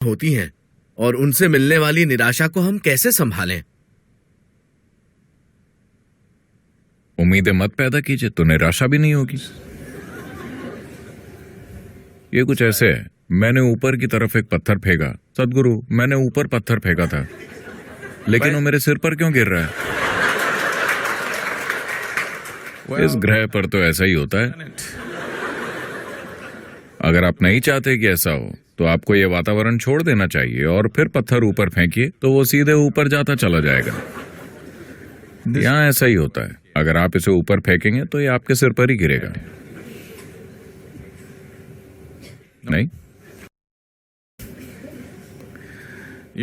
होती हैं और उनसे मिलने वाली निराशा को हम कैसे संभालें? उम्मीदें मत पैदा कीजिए तो निराशा भी नहीं होगी। ये कुछ ऐसे है, मैंने ऊपर की तरफ एक पत्थर फेंका। सदगुरु, मैंने ऊपर पत्थर फेंका था, लेकिन वो मेरे सिर पर क्यों गिर रहा है? इस ग्रह पर तो ऐसा ही होता है। अगर आप नहीं चाहते कि ऐसा हो तो आपको ये वातावरण छोड़ देना चाहिए और फिर पत्थर ऊपर फेंकिए तो वो सीधे ऊपर जाता चला जाएगा। यहाँ ऐसा ही होता है, अगर आप इसे ऊपर फेंकेंगे तो ये आपके सिर पर ही गिरेगा। नहीं,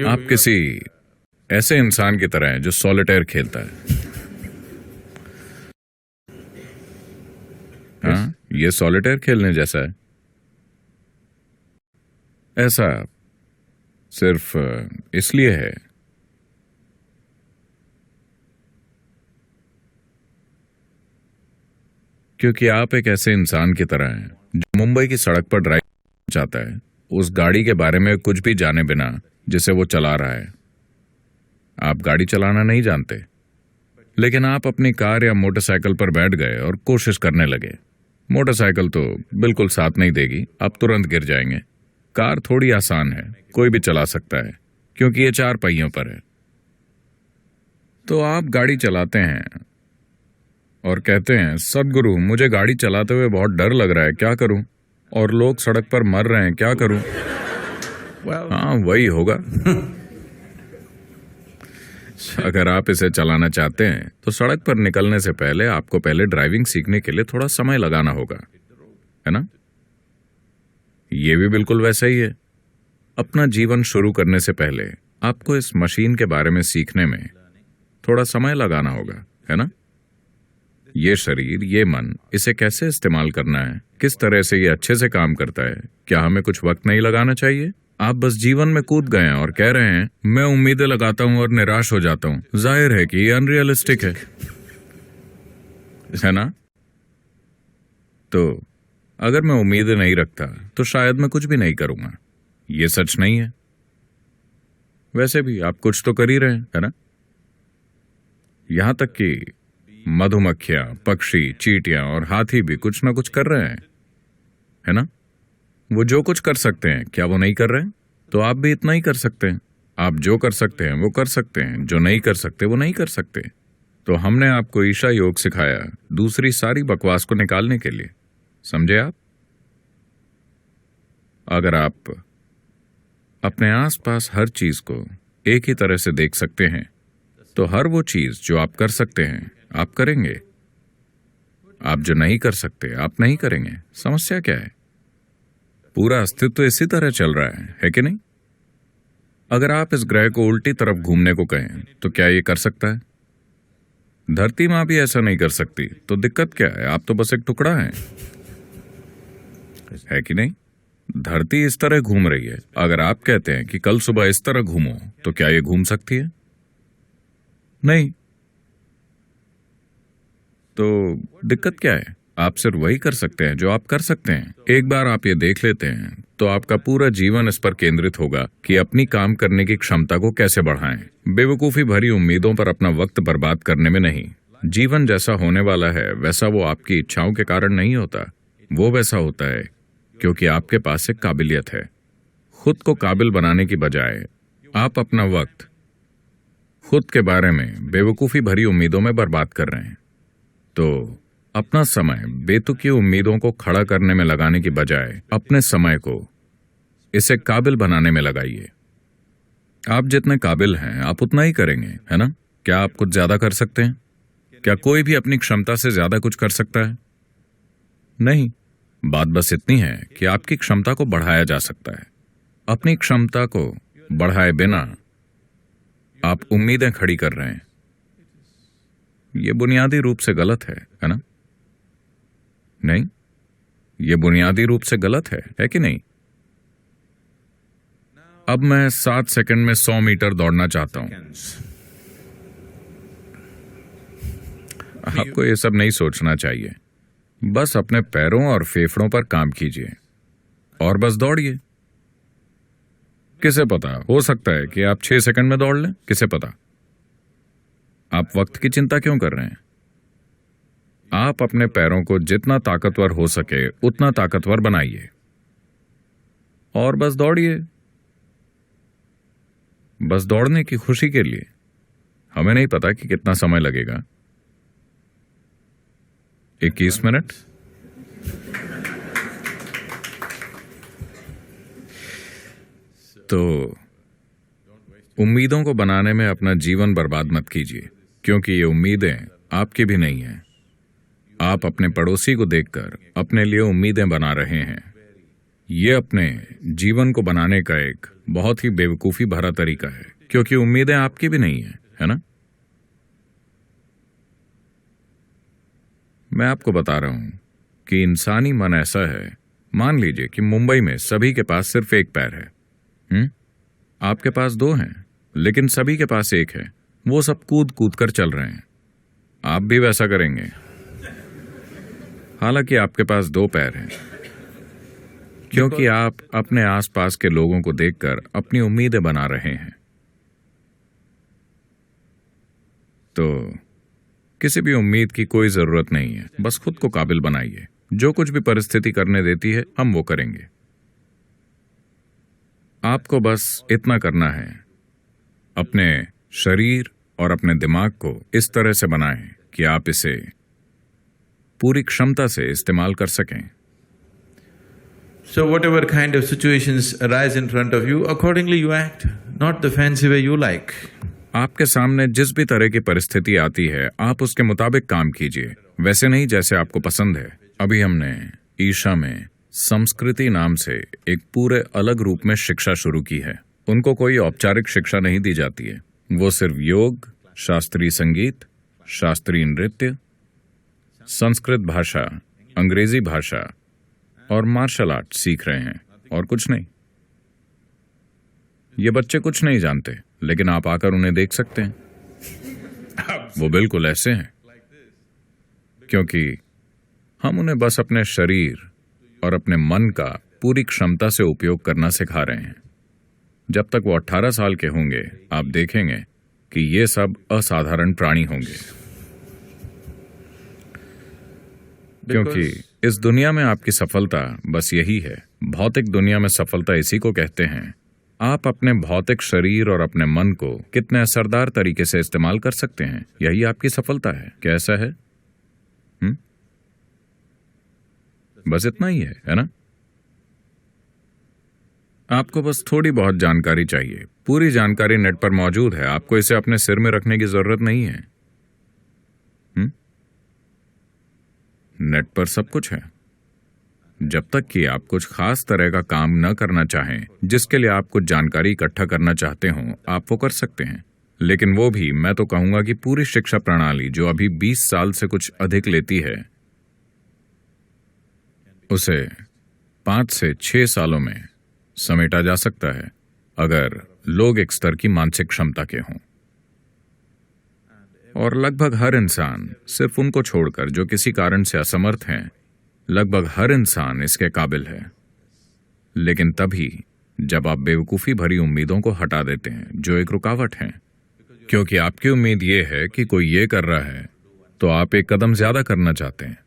आप किसी ऐसे इंसान की तरह हैं जो सॉलिटेयर खेलता है। हाँ, ये सॉलिटेयर खेलने जैसा है। ऐसा सिर्फ इसलिए है क्योंकि आप एक ऐसे इंसान की तरह हैं जो मुंबई की सड़क पर ड्राइव चाहता है, उस गाड़ी के बारे में कुछ भी जाने बिना जिसे वो चला रहा है। आप गाड़ी चलाना नहीं जानते, लेकिन आप अपनी कार या मोटरसाइकिल पर बैठ गए और कोशिश करने लगे। मोटरसाइकिल तो बिल्कुल साथ नहीं देगी, आप तुरंत गिर जाएंगे। कार थोड़ी आसान है, कोई भी चला सकता है क्योंकि ये 4 पहियों पर है। तो आप गाड़ी चलाते हैं और कहते हैं, सदगुरु, मुझे गाड़ी चलाते हुए बहुत डर लग रहा है, क्या करूं? और लोग सड़क पर मर रहे हैं, क्या करूं? हाँ, वही होगा। अगर आप इसे चलाना चाहते हैं तो सड़क पर निकलने से पहले आपको पहले ड्राइविंग सीखने के लिए थोड़ा समय लगाना होगा, है ना? ये भी बिल्कुल वैसा ही है। अपना जीवन शुरू करने से पहले आपको इस मशीन के बारे में सीखने में थोड़ा समय लगाना होगा, है ना? ये शरीर, ये मन, इसे कैसे इस्तेमाल करना है, किस तरह से ये अच्छे से काम करता है, क्या हमें कुछ वक्त नहीं लगाना चाहिए? आप बस जीवन में कूद गए हैं और कह रहे हैं, मैं उम्मीदें लगाता हूं और निराश हो जाता हूं। जाहिर है कि ये अनरियलिस्टिक है ना? तो अगर मैं उम्मीदें नहीं रखता तो शायद मैं कुछ भी नहीं करूंगा। ये सच नहीं है। वैसे भी आप कुछ तो कर ही रहे हैं, है ना? यहां तक कि मधुमक्खियां, पक्षी, चींटियां और हाथी भी कुछ ना कुछ कर रहे हैं, है ना? वो जो कुछ कर सकते हैं, क्या वो नहीं कर रहे हैं? तो आप भी इतना ही कर सकते हैं। आप जो कर सकते हैं वो कर सकते हैं, जो नहीं कर सकते वो नहीं कर सकते। तो हमने आपको ईशा योग सिखाया दूसरी सारी बकवास को निकालने के लिए, समझे आप? अगर आप अपने आसपास हर चीज को एक ही तरह से देख सकते हैं तो हर वो चीज जो आप कर सकते हैं आप करेंगे। आप जो नहीं कर सकते आप नहीं करेंगे। समस्या क्या है? पूरा अस्तित्व इसी तरह चल रहा है कि नहीं? अगर आप इस ग्रह को उल्टी तरफ घूमने को कहें तो क्या ये कर सकता है? धरती मां भी ऐसा नहीं कर सकती, तो दिक्कत क्या है? आप तो बस एक टुकड़ा हैं, है कि नहीं? धरती इस तरह घूम रही है। अगर आप कहते हैं कि कल सुबह इस तरह घूमो तो क्या ये घूम सकती है? नहीं। तो दिक्कत क्या है? आप सिर्फ वही कर सकते हैं जो आप कर सकते हैं। एक बार आप ये देख लेते हैं तो आपका पूरा जीवन इस पर केंद्रित होगा कि अपनी काम करने की क्षमता को कैसे बढ़ाएं। बेवकूफी भरी उम्मीदों पर अपना वक्त बर्बाद करने में नहीं। जीवन जैसा होने वाला है वैसा वो आपकी इच्छाओं के कारण नहीं होता। वो वैसा होता है क्योंकि आपके पास एक काबिलियत है। खुद को काबिल बनाने की बजाय आप अपना वक्त खुद के बारे में बेवकूफी भरी उम्मीदों में बर्बाद कर रहे हैं। तो अपना समय बेतुकी उम्मीदों को खड़ा करने में लगाने की बजाय अपने समय को इसे काबिल बनाने में लगाइए। आप जितने काबिल हैं आप उतना ही करेंगे, है ना? क्या आप कुछ ज्यादा कर सकते हैं? क्या कोई भी अपनी क्षमता से ज्यादा कुछ कर सकता है? नहीं। बात बस इतनी है कि आपकी क्षमता को बढ़ाया जा सकता है। अपनी क्षमता को बढ़ाए बिना आप उम्मीदें खड़ी कर रहे हैं। यह बुनियादी रूप से गलत है ना? नहीं, यह बुनियादी रूप से गलत है कि नहीं? अब मैं 7 सेकंड में 100 मीटर दौड़ना चाहता हूं। आपको यह सब नहीं सोचना चाहिए। बस अपने पैरों और फेफड़ों पर काम कीजिए और बस दौड़िए। किसे पता, हो सकता है कि आप 6 सेकंड में दौड़ लें, किसे पता। आप वक्त की चिंता क्यों कर रहे हैं? आप अपने पैरों को जितना ताकतवर हो सके उतना ताकतवर बनाइए और बस दौड़िए, बस दौड़ने की खुशी के लिए। हमें नहीं पता कि कितना समय लगेगा। 21 मिनट। तो उम्मीदों को बनाने में अपना जीवन बर्बाद मत कीजिए, क्योंकि ये उम्मीदें आपकी भी नहीं हैं। आप अपने पड़ोसी को देखकर अपने लिए उम्मीदें बना रहे हैं। ये अपने जीवन को बनाने का एक बहुत ही बेवकूफी भरा तरीका है, क्योंकि उम्मीदें आपकी भी नहीं हैं, है ना? मैं आपको बता रहा हूं कि इंसानी मन ऐसा है। मान लीजिए कि मुंबई में सभी के पास सिर्फ एक पैर है। आपके पास 2 हैं, लेकिन सभी के पास एक है। वो सब कूद कूद कर चल रहे हैं। आप भी वैसा करेंगे, हालांकि आपके पास 2 पैर हैं, क्योंकि आप अपने आसपास के लोगों को देखकर अपनी उम्मीदें बना रहे हैं। तो किसी भी उम्मीद की कोई जरूरत नहीं है। बस खुद को काबिल बनाइए। जो कुछ भी परिस्थिति करने देती है, हम वो करेंगे। आपको बस इतना करना है, अपने शरीर और अपने दिमाग को इस तरह से बनाएं कि आप इसे पूरी क्षमता से इस्तेमाल कर सकें। So whatever kind of situations arise in front of you, accordingly you act, not the fancy way you like. आपके सामने जिस भी तरह की परिस्थिति आती है, आप उसके मुताबिक काम कीजिए, वैसे नहीं जैसे आपको पसंद है। अभी हमने ईशा में संस्कृति नाम से एक पूरे अलग रूप में शिक्षा शुरू की है। उनको कोई औपचारिक शिक्षा नहीं दी जाती है। वो सिर्फ योग, शास्त्रीय संगीत, शास्त्रीय नृत्य, संस्कृत भाषा, अंग्रेजी भाषा और मार्शल आर्ट सीख रहे हैं, और कुछ नहीं। ये बच्चे कुछ नहीं जानते, लेकिन आप आकर उन्हें देख सकते हैं। वो बिल्कुल ऐसे हैं, क्योंकि हम उन्हें बस अपने शरीर और अपने मन का पूरी क्षमता से उपयोग करना सिखा रहे हैं। जब तक वो 18 साल के होंगे, आप देखेंगे कि ये सब असाधारण प्राणी होंगे, क्योंकि इस दुनिया में आपकी सफलता बस यही है। भौतिक दुनिया में सफलता इसी को कहते हैं। आप अपने भौतिक शरीर और अपने मन को कितने असरदार तरीके से इस्तेमाल कर सकते हैं, यही आपकी सफलता है। कैसा है? बस इतना ही है ना? आपको बस थोड़ी बहुत जानकारी चाहिए। पूरी जानकारी नेट पर मौजूद है। आपको इसे अपने सिर में रखने की जरूरत नहीं है। नेट पर सब कुछ है। जब तक कि आप कुछ खास तरह का काम न करना चाहें, जिसके लिए आप कुछ जानकारी इकट्ठा करना चाहते हो, आप वो कर सकते हैं। लेकिन वो भी, मैं तो कहूंगा कि पूरी शिक्षा प्रणाली जो अभी 20 साल से कुछ अधिक लेती है, उसे 5 से 6 सालों में समेटा जा सकता है, अगर लोग एक स्तर की मानसिक क्षमता के हों। और लगभग हर इंसान, सिर्फ उनको छोड़कर जो किसी कारण से असमर्थ हैं, लगभग हर इंसान इसके काबिल है। लेकिन तभी जब आप बेवकूफ़ी भरी उम्मीदों को हटा देते हैं जो एक रुकावट हैं, क्योंकि आपकी उम्मीद ये है कि कोई ये कर रहा है तो आप एक कदम ज्यादा करना चाहते हैं,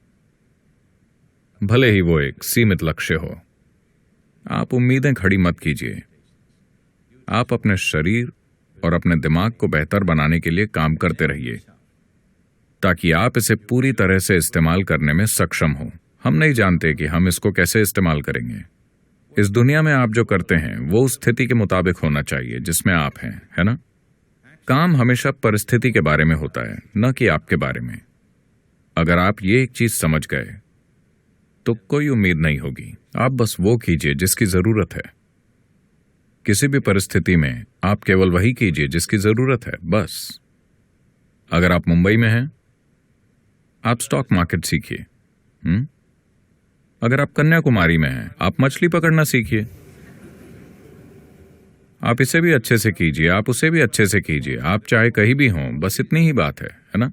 भले ही वो एक सीमित लक्ष्य हो। आप उम्मीदें खड़ी मत कीजिए। आप अपने शरीर और अपने दिमाग को बेहतर बनाने के लिए काम करते रहिए, ताकि आप इसे पूरी तरह से इस्तेमाल करने में सक्षम हो। हम नहीं जानते कि हम इसको कैसे इस्तेमाल करेंगे। इस दुनिया में आप जो करते हैं वो उस स्थिति के मुताबिक होना चाहिए जिसमें आप हैं, है ना? काम हमेशा परिस्थिति के बारे में होता है, न कि आपके बारे में। अगर आप ये एक चीज समझ गए तो कोई उम्मीद नहीं होगी। आप बस वो कीजिए जिसकी जरूरत है। किसी भी परिस्थिति में आप केवल वही कीजिए जिसकी जरूरत है, बस। अगर आप मुंबई में हैं, आप स्टॉक मार्केट सीखिए। अगर आप कन्याकुमारी में हैं, आप मछली पकड़ना सीखिए। आप इसे भी अच्छे से कीजिए, आप उसे भी अच्छे से कीजिए। आप चाहे कहीं भी हों, बस इतनी ही बात है ना?